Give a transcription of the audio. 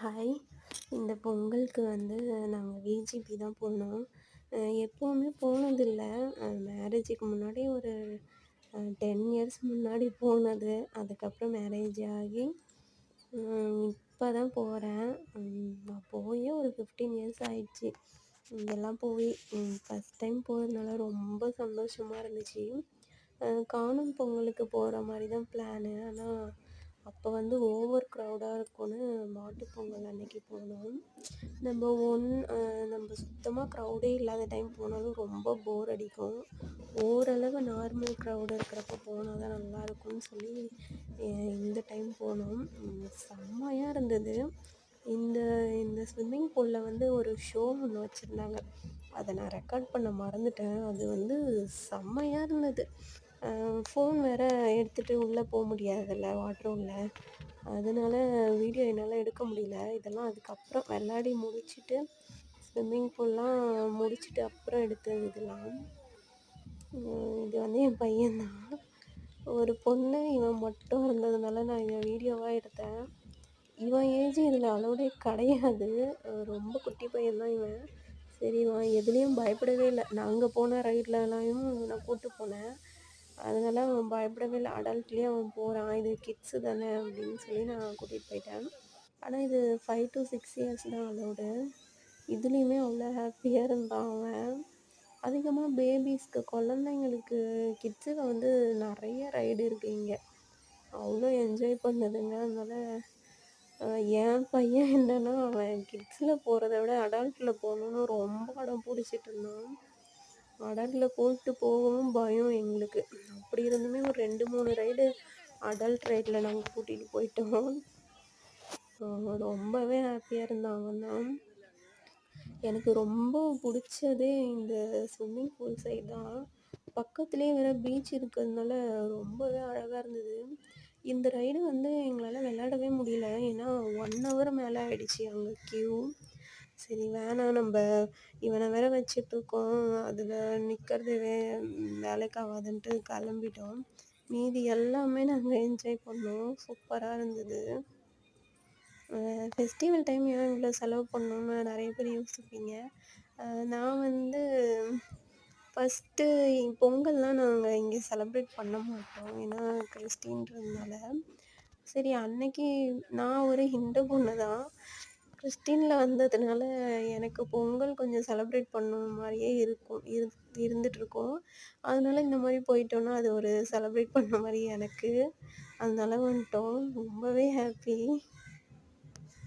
Hi! இந்த பொங்கலுக்கு வந்து நாங்க விஜிபி தான் போனோம். எப்பவுமே போனதில்ல. மேரேஜுக்கு முன்னாடி ஒரு 10 இயர்ஸ் முன்னாடி போனது. அதுக்கப்புறம் மேரேஜ் ஆகி இப்போ தான் போறேன். நான் போயே ஒரு 15 இயர்ஸ் ஆயிடுச்சு. இங்கெல்லாம் போய் ஃபஸ்ட் டைம் போனதுனால ரொம்ப சந்தோஷமா இருந்துச்சு. காணும் பொங்கலுக்கு போகிற மாரி தான் பிளானு. ஆனா அப்போ வந்து ஓவர் க்ரௌடாக இருக்கும்னு மாட்டுப் பொங்கல் அன்னைக்கு போனோம். நம்ம ஒன் நம்ம சுத்தமாக க்ரௌடே இல்லாத டைம் போனாலும் ரொம்ப போர் அடிக்கும். ஓரளவு நார்மல் க்ரௌடு இருக்கிறப்ப போனா தான் நல்லாயிருக்கும்னு சொல்லி இந்த டைம் போனோம். செம்மையாக இருந்தது. இந்த இந்த ஸ்விம்மிங் பூலில் வந்து ஒரு ஷோ ஒன்று வச்சுருந்தாங்க. அதை நான் ரெக்கார்ட் பண்ண மறந்துட்டேன். அது வந்து செம்மையாக இருந்தது. ஃபோன் வேறு எடுத்துகிட்டு உள்ளே போக முடியாதுல்ல வாட்டர் உள்ள. அதனால வீடியோ என்னால் எடுக்க முடியல. இதெல்லாம் அதுக்கப்புறம் விளாடி முடிச்சுட்டு ஸ்விம்மிங் பூல்லாம் முடிச்சுட்டு அப்புறம் எடுத்தது இதெல்லாம். இது வந்து என் பையன்தான். ஒரு பொண்ணு இவன் மட்டும் இருந்ததுனால நான் இதை வீடியோவாக எடுத்தேன். இவன் ஏஜ் இதில் அலோடே கிடையாது. ரொம்ப குட்டி பையன்தான் இவன். சரி இவன் எதுலேயும் பயப்படவே இல்லை. நாங்கள் போன ரைட்லலாம் நான் கூப்பிட்டு போனேன். அதனால அவன் பயப்படவே இல்லை. அடல்ட்லேயே அவன் போகிறான். இது கிட்ஸு தானே அப்படின்னு சொல்லி நான் கூட்டிகிட்டு போயிட்டேன். ஆனால் இது 5 to 6 இயர்ஸ் தான் அலோடு. இதுலேயுமே அவ்வளோ ஹாப்பியாக இருந்தான் அவன். அதிகமாக பேபிஸ்க்கு குழந்தைங்களுக்கு கிட்ஸுக்கு வந்து நிறைய ரைடு இருக்குது இங்கே. அவ்வளோ என்ஜாய் பண்ணுதுங்க. அதனால என் பையன் என்னன்னா அவன் கிட்ஸில் போகிறத விட அடல்ட்டில் போகணுன்னு ரொம்ப அடம் பிடிச்சிட்டு இருந்தான். அடல்ட்டில் கூப்பிட்டு போகவும் பயம் எங்களுக்கு. அப்படி இருந்துமே ஒரு 2, 3 ரைடு அடல்ட் ரைடில் நாங்கள் கூட்டிகிட்டு போயிட்டோம். ரொம்பவே ஹாப்பியாக இருந்தான் அவன் தான். எனக்கு ரொம்ப பிடிச்சதே இந்த ஸ்விம்மிங் பூல் சைடு தான். பக்கத்துலேயே வேறு பீச் இருக்கிறதுனால ரொம்பவே அழகாக இருந்தது. இந்த ரைடு வந்து எங்களால் விளையாடவே முடியல. ஏன்னா 1 ஹவர் மேலே ஆயிடுச்சு அங்கே க்யூ. சரி வேணாம், நம்ம இவனை வேற வச்சிட்ருக்கோம், அதில் நிற்கிறது வேலைக்கு ஆகாதுன்ட்டு கிளம்பிட்டோம். மீதி எல்லாமே நாங்கள் என்ஜாய் பண்ணோம். சூப்பராக இருந்தது. ஃபெஸ்டிவல் டைம் ஏன் இவ்வளோ செலவு பண்ணணுன்னு நிறைய பேர் யோசிப்பீங்க. நான் வந்து ஃபஸ்ட்டு பொங்கல்லாம் நாங்கள் இங்கே செலிப்ரேட் பண்ண மாட்டோம். ஏன்னா கிறிஸ்டின்றதுனால. சரி அன்னைக்கு நான் ஒரு ஹிந்து பொண்ணு தான். கிறிஸ்டினில் வந்ததுனால எனக்கு பொங்கல் கொஞ்சம் செலிப்ரேட் பண்ண மாதிரியே இருக்கும் இருந்துகிட்ருக்கும். அதனால இந்த மாதிரி போயிட்டோன்னா அது ஒரு செலிப்ரேட் பண்ண மாதிரி எனக்கு. அதனால வந்துட்டோம். ரொம்பவே ஹாப்பி.